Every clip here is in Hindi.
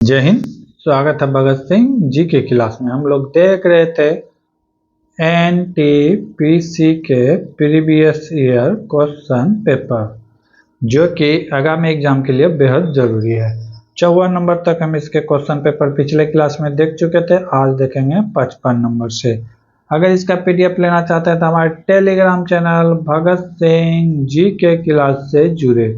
जय हिंद। स्वागत है भगत सिंह जी के क्लास में। हम लोग देख रहे थे एनटीपीसी के प्रीवियस ईयर क्वेश्चन पेपर, जो कि आगामी एग्जाम के लिए बेहद जरूरी है। 54 नंबर तक हम इसके क्वेश्चन पेपर पिछले क्लास में देख चुके थे। आज देखेंगे 55 नंबर से। अगर इसका पीडीएफ लेना चाहते हैं तो हमारे टेलीग्राम चैनल भगत सिंह जी के क्लास से जुड़े।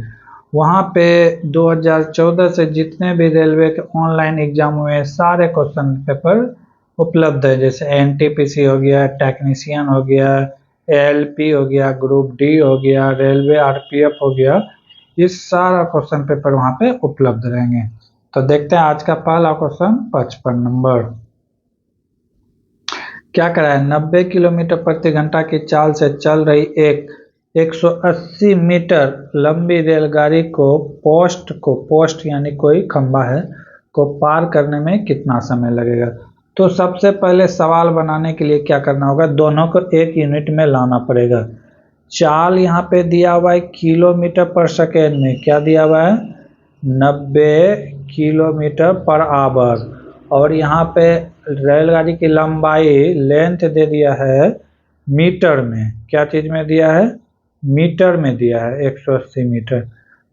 वहाँ पे 2014 से जितने भी रेलवे के ऑनलाइन एग्जाम हुए सारे क्वेश्चन पेपर उपलब्ध है। जैसे एनटीपीसी हो गया, टेक्नीशियन हो गया, एएलपी हो गया, ग्रुप डी हो गया, रेलवे आरपीएफ हो गया, ये सारा क्वेश्चन पेपर वहाँ पे उपलब्ध रहेंगे। तो देखते हैं आज का पहला क्वेश्चन 55 नंबर। क्या करा है? 90 किलोमीटर प्रति घंटा की चाल से चल रही एक 180 मीटर लंबी रेलगाड़ी को पोस्ट यानी कोई खंबा है को पार करने में कितना समय लगेगा? तो सबसे पहले सवाल बनाने के लिए क्या करना होगा, दोनों को एक यूनिट में लाना पड़ेगा। चाल यहाँ पे दिया हुआ है किलोमीटर पर सेकेंड में। क्या दिया हुआ है? 90 किलोमीटर पर आवर। और यहाँ पे रेलगाड़ी की लंबाई लेंथ दे दिया है मीटर में। क्या चीज में दिया है? मीटर में दिया है 180 मीटर।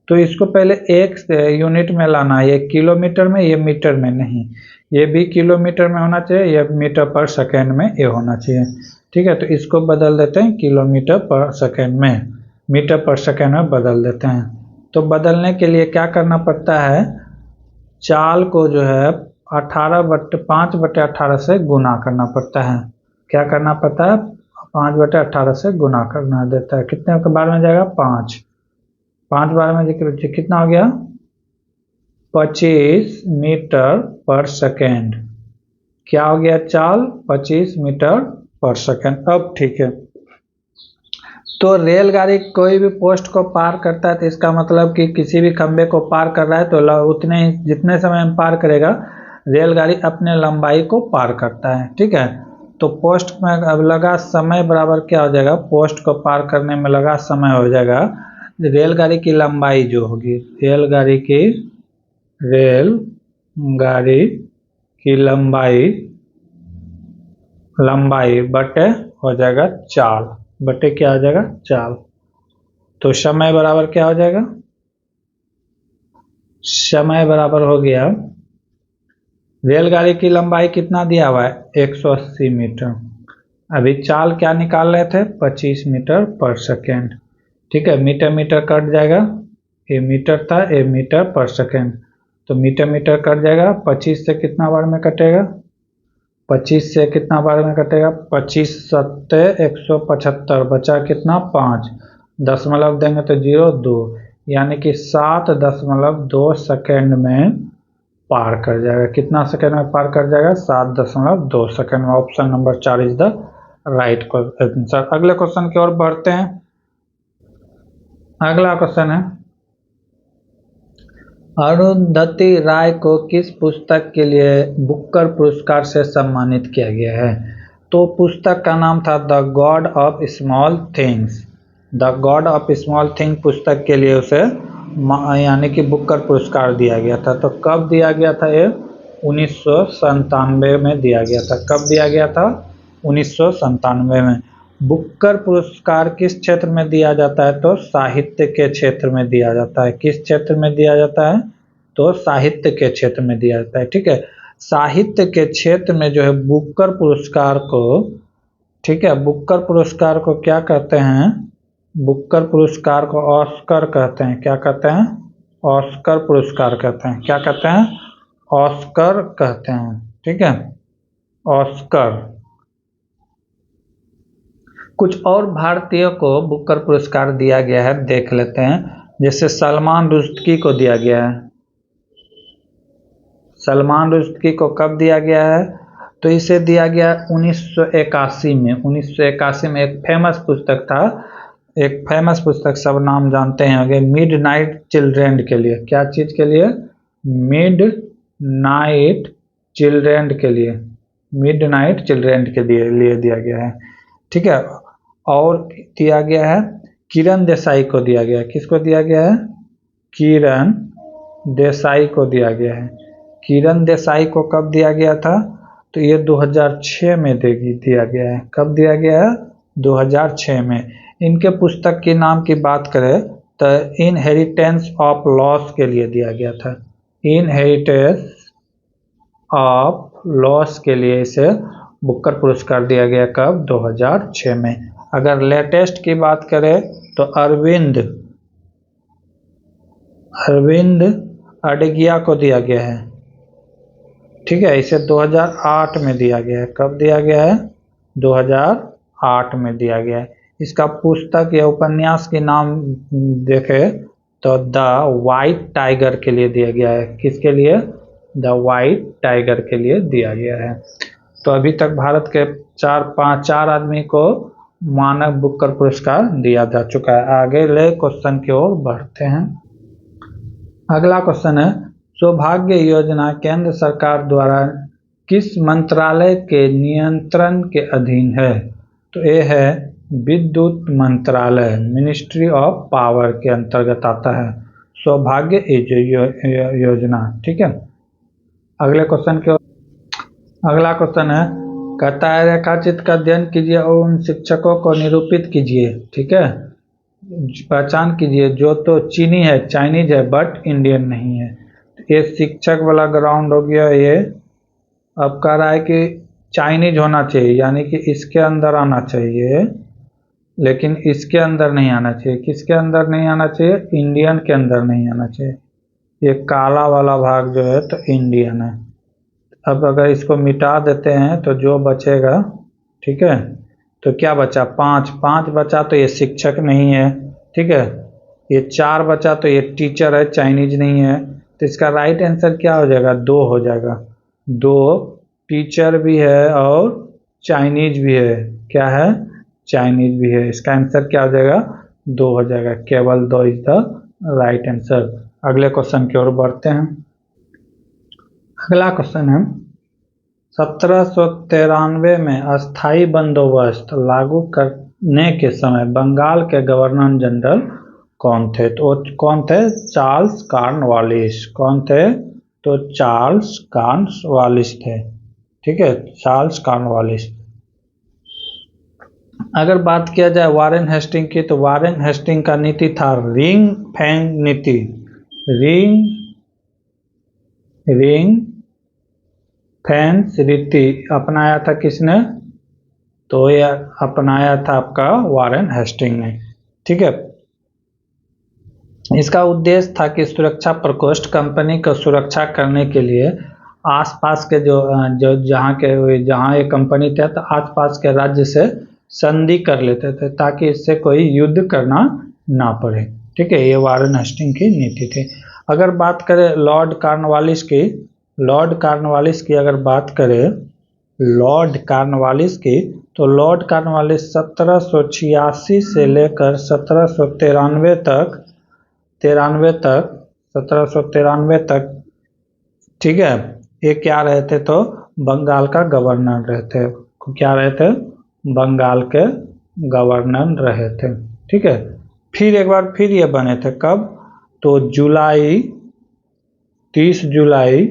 तो इसको पहले एक यूनिट में लाना है। ये किलोमीटर में, ये मीटर में नहीं। ये भी किलोमीटर में होना चाहिए, ये मीटर पर सेकेंड में ये होना चाहिए। ठीक है, तो इसको बदल देते हैं किलोमीटर पर सेकेंड में, मीटर पर सेकेंड में बदल देते हैं। तो बदलने के लिए क्या करना पड़ता है? चाल को जो है 5/18 से गुना करना पड़ता है। क्या करना पड़ता है? 5/18 से गुना करना देता है। कितने के बार में जाएगा? 5 बार में कितना हो गया? 25 मीटर पर सेकेंड। क्या हो गया? चाल 25 मीटर पर सेकेंड। अब ठीक है, तो रेलगाड़ी कोई भी पोस्ट को पार करता है तो इसका मतलब कि किसी भी खंबे को पार कर रहा है तो उतने जितने समय में पार करेगा रेलगाड़ी अपने लंबाई को पार करता है। ठीक है, तो पोस्ट में अब लगा समय बराबर क्या हो जाएगा? पोस्ट को पार करने में लगा समय हो जाएगा रेलगाड़ी की लंबाई जो होगी, रेलगाड़ी की लंबाई बटे हो जाएगा चाल, बटे क्या हो जाएगा? चाल। तो समय बराबर क्या हो जाएगा? समय बराबर हो गया, रेलगाड़ी की लंबाई कितना दिया हुआ है? 180 मीटर। अभी चाल क्या निकाल रहे थे? 25 मीटर पर सेकेंड। ठीक है, मीटर मीटर कट जाएगा, ये मीटर था, ये मीटर पर सेकेंड, तो मीटर मीटर कट जाएगा। 25 से कितना बार में कटेगा? 25 से कितना बार में कटेगा? 25 सत्ते 175, बचा कितना? 5। दशमलव देंगे तो 0.2, यानी कि 7.2 सेकेंड में पार कर जाएगा। कितना सेकेंड में पार कर जाएगा? 7.2 सेकेंड में। Option number 4 is the right answer. अगले क्वेश्चन की ओर बढ़ते हैं। अगला क्वेश्चन है, अरुंधति राय को किस पुस्तक के लिए बुकर पुरस्कार से सम्मानित किया गया है? तो पुस्तक का नाम था the God of small things. The God of small thing पुस्तक के लिए उसे यानी कि बुकर पुरस्कार दिया गया था। तो कब दिया गया था? ये 1997 में दिया गया था। कब दिया गया था? 1997 में। बुकर पुरस्कार किस क्षेत्र में दिया जाता है? तो साहित्य के क्षेत्र में दिया जाता है। किस क्षेत्र में दिया जाता है? तो साहित्य के क्षेत्र में दिया जाता है। ठीक है, साहित्य के क्षेत्र में जो है बुकर पुरस्कार को, ठीक है, बुकर पुरस्कार को क्या कहते हैं? बुकर पुरस्कार को ऑस्कर कहते हैं। क्या कहते हैं? ऑस्कर पुरस्कार कहते हैं। क्या कहते हैं? ऑस्कर कहते हैं। ठीक है, ऑस्कर। कुछ और भारतीयों को बुकर पुरस्कार दिया गया है, देख लेते हैं। जैसे सलमान रुश्दी को दिया गया है। सलमान रुश्दी को कब दिया गया है? तो इसे दिया गया 1981 में। 1981 में एक फेमस पुस्तक था, एक फेमस पुस्तक सब नाम जानते हैं, मिडनाइट चिल्ड्रेन के लिए। क्या चीज के लिए? मिडनाइट चिल्ड्रेन के लिए, मिडनाइट चिल्ड्रेन के लिए दिया गया है। ठीक है, और दिया गया है किरण देसाई को दिया गया है। किसको दिया गया है? किरण देसाई को दिया गया है। किरण देसाई को कब दिया गया था? तो ये 2006 में दिया गया है। कब दिया गया है? 2006 में। इनके पुस्तक के नाम की बात करें तो इनहेरिटेंस ऑफ लॉस के लिए दिया गया था। इनहेरिटेंस ऑफ लॉस के लिए इसे बुकर पुरस्कार दिया गया। कब? 2006 में। अगर लेटेस्ट की बात करें तो अरविंद अडगिया को दिया गया है। ठीक है, इसे 2008 में दिया गया है। कब दिया गया है? 2008 में दिया गया है। इसका पुस्तक या उपन्यास के नाम देखे तो द वाइट टाइगर के लिए दिया गया है। किसके लिए? द वाइट टाइगर के लिए दिया गया है। तो अभी तक भारत के चार आदमी को मानव बुकर पुरस्कार दिया जा चुका है। आगे ले क्वेश्चन की ओर बढ़ते हैं। अगला क्वेश्चन है, सौभाग्य योजना केंद्र सरकार द्वारा किस मंत्रालय के नियंत्रण के अधीन है? तो ये है विद्युत मंत्रालय, मिनिस्ट्री ऑफ पावर के अंतर्गत आता है सौभाग्य योजना। ठीक है, अगले क्वेश्चन की ओर। अगला क्वेश्चन है, कहता है रेखाचित्र का अध्ययन कीजिए और उन शिक्षकों को निरूपित कीजिए। ठीक है, पहचान कीजिए जो तो चीनी है, चाइनीज है, बट इंडियन नहीं है। ये शिक्षक वाला ग्राउंड हो गया। ये अब कह रहा है कि चाइनीज होना चाहिए, यानी कि इसके अंदर आना चाहिए, लेकिन इसके अंदर नहीं आना चाहिए। किसके अंदर नहीं आना चाहिए? इंडियन के अंदर नहीं आना चाहिए। ये काला वाला भाग जो है तो इंडियन है। अब अगर इसको मिटा देते हैं तो जो बचेगा, ठीक है, तो क्या बचा? 5 बचा तो ये शिक्षक नहीं है। ठीक है, ये 4 बचा तो ये टीचर है, चाइनीज नहीं है। तो इसका राइट आंसर क्या हो जाएगा? 2 हो जाएगा। 2 टीचर भी है और चाइनीज भी है। क्या है? चाइनीज भी है। इसका आंसर क्या हो जाएगा? 2 हो जाएगा। केवल 2 इज द राइट आंसर। अगले क्वेश्चन की ओर बढ़ते हैं। अगला क्वेश्चन है, 1793 में अस्थाई बंदोबस्त लागू करने के समय बंगाल के गवर्नर जनरल कौन थे? तो कौन थे? Charles Cornwallis. कौन थे? तो चार्ल्स कॉर्नवालिस थे। ठीक है, चार्ल्स कॉर्नवालिस। अगर बात किया जाए वारेन हेस्टिंग की, तो वारेन हेस्टिंग का नीति था रिंग फेंग नीति। रिंग फेंस रीति अपनाया था किसने? तो यह अपनाया था आपका वारेन हेस्टिंग ने। ठीक है, इसका उद्देश्य था कि सुरक्षा प्रकोष्ठ कंपनी को सुरक्षा करने के लिए आसपास के जहाँ ये कंपनी थे तो आसपास के राज्य से संधि कर लेते थे ताकि इससे कोई युद्ध करना ना पड़े। ठीक है, ये वारेन हेस्टिंग की नीति थी। अगर बात करें लॉर्ड कॉर्नवालिस की, अगर बात करें लॉर्ड कॉर्नवालिस की, तो लॉर्ड कॉर्नवालिस 1786 से लेकर 1793 तक, ठीक है, ये क्या रहे थे? तो बंगाल का गवर्नर रहे थे। क्या रहे थे? बंगाल के गवर्नर रहे थे। ठीक है, फिर एक बार फिर ये बने थे। कब? तो 30 जुलाई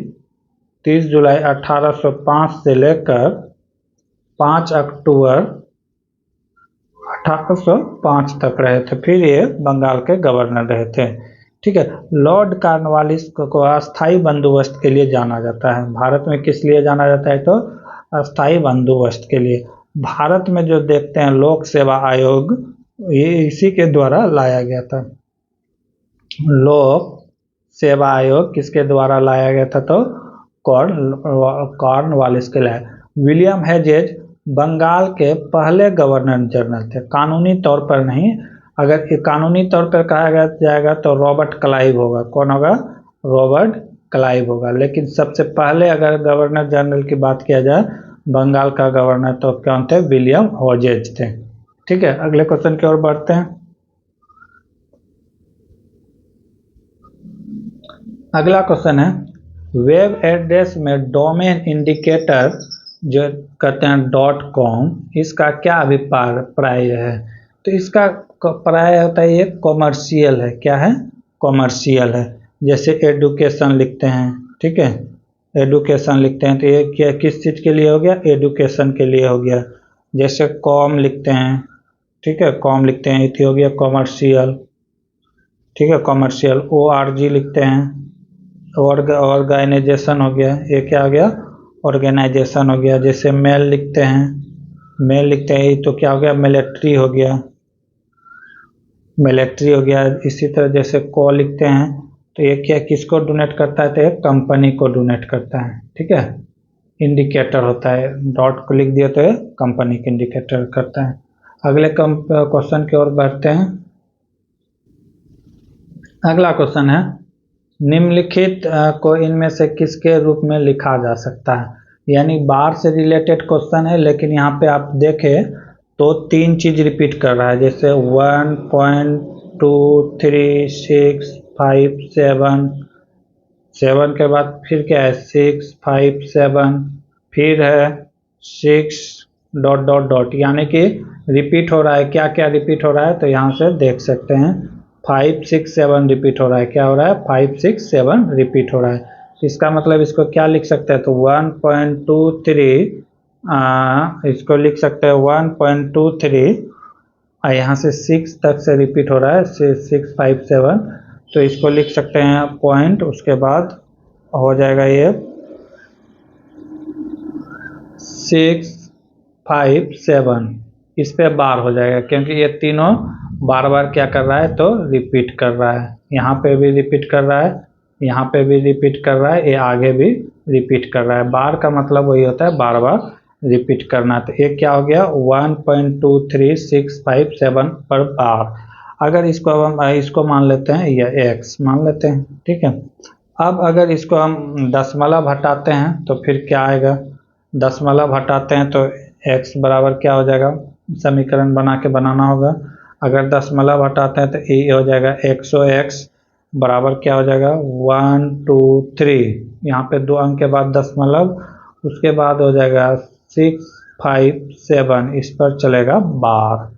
1805 से लेकर 5 अक्टूबर 1805 तक रहे थे। फिर ये बंगाल के गवर्नर रहे थे। ठीक है, लॉर्ड कॉर्नवालिस को अस्थाई बंदोबस्त के लिए जाना जाता है। भारत में किस लिए जाना जाता है? तो अस्थाई बंदोबस्त के लिए। भारत में जो देखते हैं लोक सेवा आयोग, ये इसी के द्वारा लाया गया था। लोक सेवा आयोग किसके द्वारा लाया गया था? तो कॉर्नवालिस के लिए। विलियम हेजेज बंगाल के पहले गवर्नर जनरल थे, कानूनी तौर पर नहीं। अगर ये कानूनी तौर पर कहा जाएगा तो रॉबर्ट क्लाइव होगा। कौन होगा? रॉबर्ट क्लाइव होगा। लेकिन सबसे पहले अगर गवर्नर जनरल की बात किया जाए बंगाल का गवर्नर, तो कौन थे? विलियम हेजेज थे। ठीक है, अगले क्वेश्चन की ओर बढ़ते हैं। अगला क्वेश्चन है, वेब एड्रेस में डोमेन इंडिकेटर जो कहते हैं .com, इसका क्या अभिप्राय है? तो इसका प्राय होता है ये कॉमर्शियल है। क्या है? कॉमर्शियल है। जैसे एडुकेशन लिखते हैं, ठीक है, एडुकेशन लिखते हैं तो ये क्या किस चीज़ के लिए हो गया, एडुकेशन के लिए हो गया। जैसे कॉम लिखते हैं, ठीक है, कॉम लिखते हैं, ये हो गया कॉमर्शियल, ठीक है, कॉमर्शियल। ORG लिखते हैं, ऑर्गेनाइजेशन हो गया, ये क्या हो गया, ऑर्गेनाइजेशन हो गया। जैसे मेल लिखते हैं, मेल लिखते हैं तो क्या हो गया, मिलिट्री हो गया, मिलिट्री हो गया। इसी तरह जैसे को लिखते हैं तो ये क्या किसको डोनेट करता है, तो एक कंपनी को डोनेट करता है, ठीक है, इंडिकेटर होता है, डॉट को लिख दिया तो ये कंपनी के इंडिकेटर करता है। अगले क्वेश्चन की ओर बढ़ते हैं। अगला क्वेश्चन है, निम्नलिखित को इनमें से किसके रूप में लिखा जा सकता है। यानी बार से रिलेटेड क्वेश्चन है, लेकिन यहाँ पे आप देखें तो तीन चीज रिपीट कर रहा है। जैसे 1.23657, 7 के बाद फिर क्या है 657, फिर है 6 डॉट डॉट डॉट, यानी कि रिपीट हो रहा है। क्या क्या रिपीट हो रहा है, तो यहाँ से देख सकते हैं 567 रिपीट हो रहा है। क्या हो रहा है, 567 रिपीट हो रहा है। इसका मतलब इसको क्या लिख सकते हैं, तो 1.23 इसको लिख सकते हैं 1.23, यहाँ से 6 तक से रिपीट हो रहा है 657, तो इसको लिख सकते हैं पॉइंट, उसके बाद हो जाएगा ये 657, इस पे बार हो जाएगा क्योंकि ये तीनों बार बार क्या कर रहा है, तो रिपीट कर रहा है। यहाँ पे भी रिपीट कर रहा है, यहाँ पे भी रिपीट कर रहा है, ये आगे भी रिपीट कर रहा है। बार का मतलब वही होता है बार बार रिपीट करना। तो ये क्या हो गया 1.23657 पर बार। अगर इसको हम इसको मान लेते हैं या x मान लेते हैं, ठीक है। अब अगर इसको हम दशमलव हटाते हैं तो फिर क्या आएगा, दशमलव हटाते हैं तो x बराबर क्या हो जाएगा, समीकरण बना के बनाना होगा। अगर दशमलव हटाते हैं तो ये हो जाएगा 100x बराबर क्या हो जाएगा 123, यहाँ पे 2 अंक के बाद दशमलव, उसके बाद हो जाएगा 657, इस पर चलेगा बार,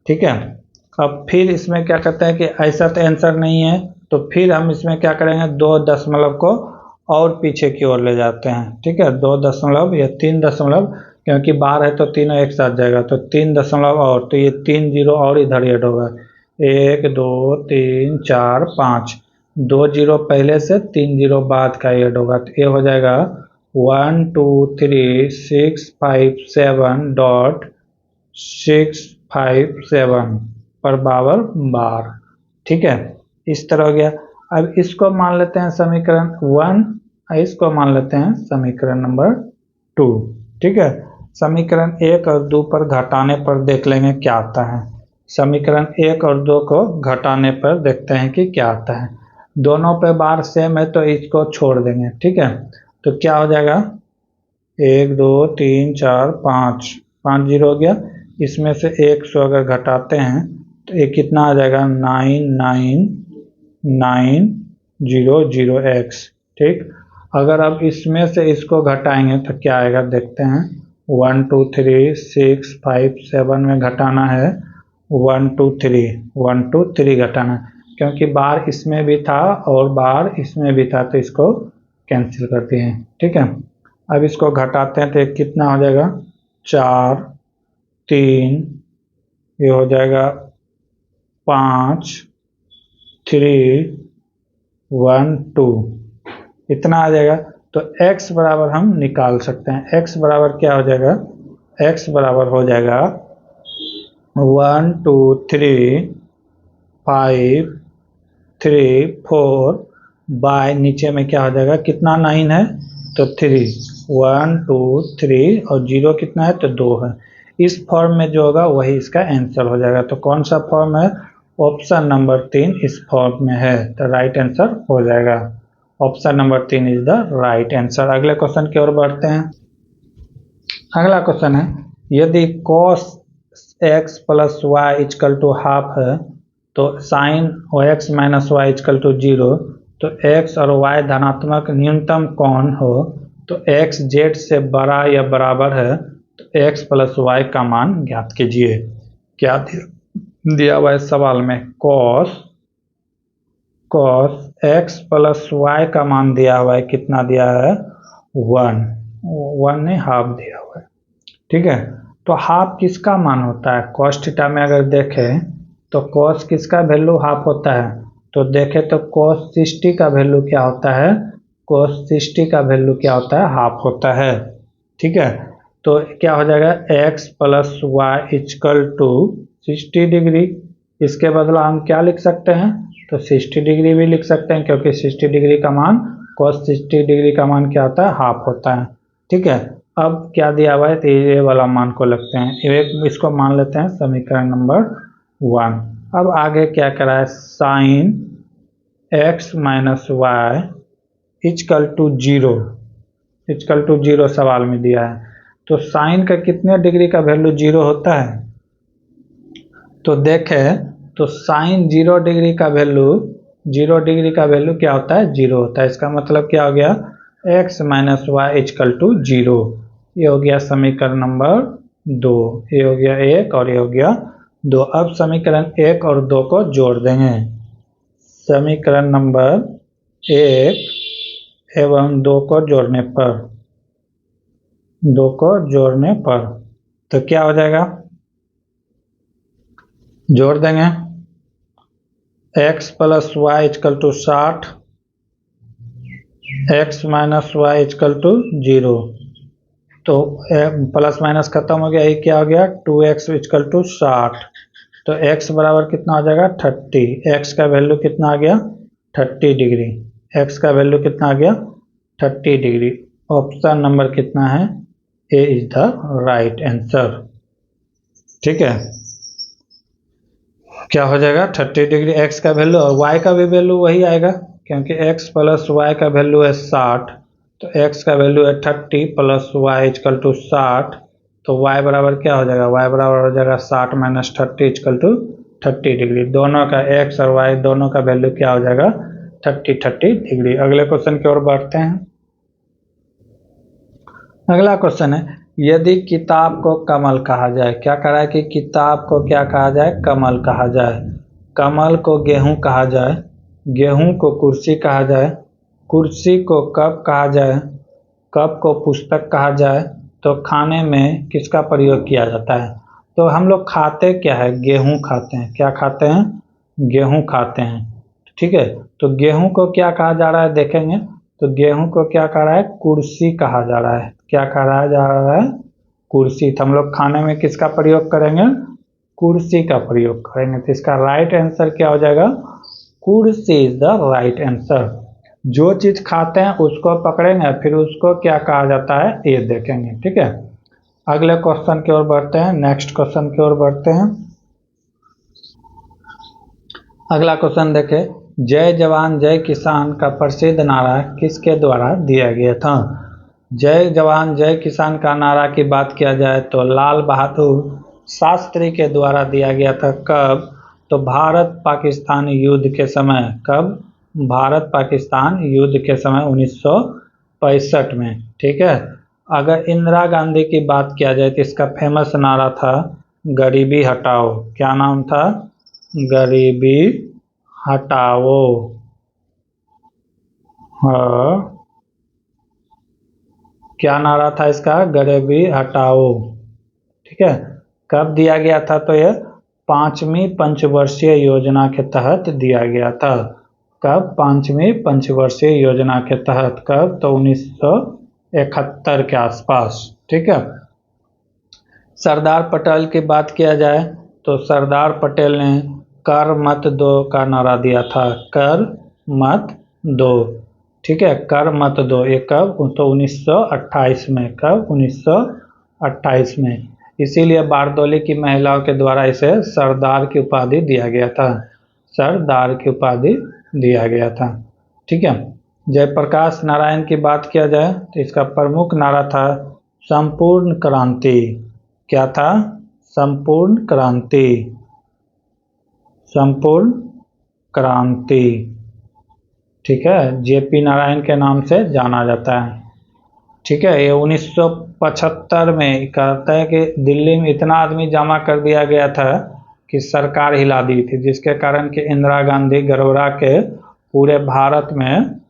ठीक है। अब फिर इसमें क्या करते हैं कि ऐसा तो आंसर नहीं है, तो फिर हम इसमें क्या करेंगे 2 दशमलव को और पीछे की ओर ले जाते हैं, ठीक है, 2 दशमलव या 3 दशमलव, क्योंकि बार है तो तीनों एक साथ जाएगा, तो 3 दशमलव और, तो ये 3 जीरो और इधर ऐड होगा, 1 2 3 4 5, 2 जीरो पहले से 3 जीरो बाद का ऐड होगा, तो ये हो जाएगा 12367.657 पर पावर बार, ठीक है। इस तरह हो गया। अब इसको मान लेते हैं समीकरण 1, इसको मान लेते हैं समीकरण नंबर 2, ठीक है। समीकरण 1 और 2 पर घटाने पर देख लेंगे क्या आता है। समीकरण 1 और 2 को घटाने पर देखते हैं कि क्या आता है। दोनों पे बार सेम है तो इसको छोड़ देंगे, ठीक है। तो क्या हो जाएगा 1 2 3 4 5, 5 जीरो हो गया। इसमें से 100 अगर घटाते हैं तो ये कितना आ जाएगा 99900x, ठीक। अगर अब इसमें से इसको घटाएंगे तो क्या आएगा देखते हैं, 12367 में घटाना है 123 घटाना है, क्योंकि बार इसमें भी था और बार इसमें भी था तो इसको कैंसिल कर दिए, ठीक है। अब इसको घटाते हैं तो कितना हो जाएगा 4 3, ये हो जाएगा 5 3 1 2, इतना आ जाएगा। तो x बराबर हम निकाल सकते हैं, x बराबर क्या हो जाएगा, x बराबर हो जाएगा 1 2 3 5 3 4 बाय नीचे में क्या हो जाएगा, कितना 9 है तो 3, 1 2 3 और 0 कितना है तो 2 है। इस फॉर्म में जो होगा वही इसका आंसर हो जाएगा। तो कौन सा फॉर्म है, ऑप्शन नंबर 3 इस फॉर्म में है, तो राइट आंसर हो जाएगा। Option number 3 is the right answer. अगले क्वेश्चन की ओर बढ़ते हैं। अगला क्वेश्चन है, यदि cos x plus y equal to half है तो sine x minus y equal to 0, तो x और y धनात्मक न्यूनतम कौन हो, तो x z से बड़ा या बराबर है तो x प्लस वाई का मान ज्ञात कीजिए। क्या दिया हुआ है सवाल में, cos x प्लस वाई का मान दिया हुआ है, कितना दिया है 1 1 ने हाफ दिया हुआ है, ठीक है। तो हाफ किसका मान होता है? cos थीटा में अगर देखें तो cos किसका वैल्यू हाफ होता है? तो देखें तो cos 60 का वैल्यू क्या होता है? cos 60 का वैल्यू क्या होता है? हाफ होता है, ठीक है। तो क्या हो जाएगा? x plus y equal to 60 degree. इसके बदला हम क्या लिख सकते हैं? तो 60 डिग्री भी लिख सकते हैं, क्योंकि 60 डिग्री का मान cos 60 डिग्री का मान क्या होता है? हाफ होता है, ठीक है। अब क्या दिया हुआ है? तो ये वाला मान को लगते हैं, एक इसको मान लेते हैं समीकरण नंबर 1। अब आगे क्या करा है? Sine x minus y equal to 0, equal to 0 सवाल में दिया है। तो साइन का कितने डिग्री का वैल्यू 0 होता है? तो देखें तो साइन 0 डिग्री का वैल्यू, 0 डिग्री का वैल्यू क्या होता है? 0 होता है। इसका मतलब क्या हो गया? x minus y equal to 0। ये हो गया समीकरण नंबर 2, ये हो गया 1 और ये हो गया 2। अब समीकरण 1 और 2 को जोड़ देंगे। समीकरण नंबर 1 एवं 2 को जोड़ने पर, 2 को जोड़ने पर तो क्या हो जाएगा? जोड़ देंगे x plus y equal to 60, x minus y equal to 0। तो प्लस माइनस खत्म हो गया, ये क्या हो गया? 2x equal to 60। तो x बराबर कितना हो जाएगा? 30। x का वैल्यू कितना आ गया? 30 डिग्री। x का वैल्यू कितना आ गया? 30 डिग्री। ऑप्शन नंबर कितना है? ए इज द राइट आंसर, ठीक है। क्या हो जाएगा? 30 डिग्री x का वैल्यू, और y का भी वैल्यू वही आएगा, क्योंकि x प्लस वाई का वैल्यू है 60। तो x का वैल्यू है 30 प्लस वाई इक्वल टू 60। तो y बराबर क्या हो जाएगा? y बराबर हो जाएगा 60 माइनस 30 इक्वल टू 30 डिग्री। दोनों का x और y दोनों का वैल्यू क्या हो जाएगा? 30 डिग्री। अगले क्वेश्चन की ओर बढ़ते हैं। अगला क्वेश्चन है, यदि किताब को कमल कहा जाए, क्या कहा है कि किताब को क्या कहा जाए? कमल कहा जाए। कमल को गेहूं कहा जाए, गेहूं को कुर्सी कहा जाए, कुर्सी को कप कहा जाए, कप को पुस्तक कहा जाए, तो खाने में किसका प्रयोग किया जाता है? तो हम लोग खाते क्या है? गेहूं खाते हैं। क्या खाते हैं? गेहूं खाते हैं, ठीक है। तो गेहूं को क्या कहा जा रहा है? देखेंगे तो गेहूं को क्या कह रहा है? कुर्सी कहा जा रहा है। क्या कहा जा रहा है? कुर्सी। तो हम लोग खाने में किसका प्रयोग करेंगे? कुर्सी का प्रयोग करेंगे। तो इसका राइट आंसर क्या हो जाएगा? कुर्सी इज द राइट आंसर। जो चीज खाते हैं उसको पकड़ेंगे, फिर उसको क्या कहा जाता है ये देखेंगे, ठीक है। अगले क्वेश्चन की ओर बढ़ते हैं, नेक्स्ट क्वेश्चन की ओर बढ़ते हैं। अगला क्वेश्चन देखें, जय जवान जय किसान का प्रसिद्ध नारा किसके द्वारा दिया गया था? जय जवान जय किसान का नारा की बात किया जाए तो लाल बहादुर शास्त्री के द्वारा दिया गया था। कब? तो भारत पाकिस्तान युद्ध के समय। कब? भारत पाकिस्तान युद्ध के समय 1965 में, ठीक है। अगर इंदिरा गांधी की बात किया जाए तो इसका फेमस नारा था गरीबी हटाओ। क्या नाम था? गरीबी हटाओ। हाँ, क्या नारा था इसका? गरीबी हटाओ, ठीक है। कब दिया गया था? तो यह 5वीं पंचवर्षीय योजना के तहत दिया गया था। कब? 5वीं पंचवर्षीय योजना के तहत। कब? तो 1971 के आसपास, ठीक है। सरदार पटेल की बात किया जाए तो सरदार पटेल ने कर मत दो का नारा दिया था। कर मत दो, ठीक है। कर मत दो, ये कब? तो 1928 में। कब? 1928 में। इसीलिए बारदौली की महिलाओं के द्वारा इसे सरदार की उपाधि दिया गया था। सरदार की उपाधि दिया गया था, ठीक है। जयप्रकाश नारायण की बात किया जाए तो इसका प्रमुख नारा था संपूर्ण क्रांति। क्या था? संपूर्ण क्रांति। संपूर्ण क्रांति, ठीक है। जेपी नारायण के नाम से जाना जाता है, ठीक है। ये 1975 में कहता है कि दिल्ली में इतना आदमी जमा कर दिया गया था कि सरकार हिला दी थी, जिसके कारण कि इंदिरा गांधी गड़बड़ा के पूरे भारत में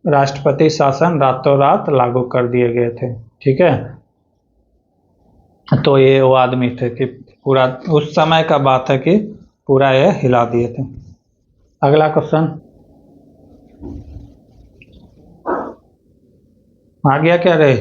राष्ट्रपति शासन रातों रात लागू कर दिए गए थे। ठीक है, तो ये वो आदमी थे कि पूरा उस समय का बात है कि पूरा ये हिला दिए थे। अगला क्वेश्चन आ गया क्या रे?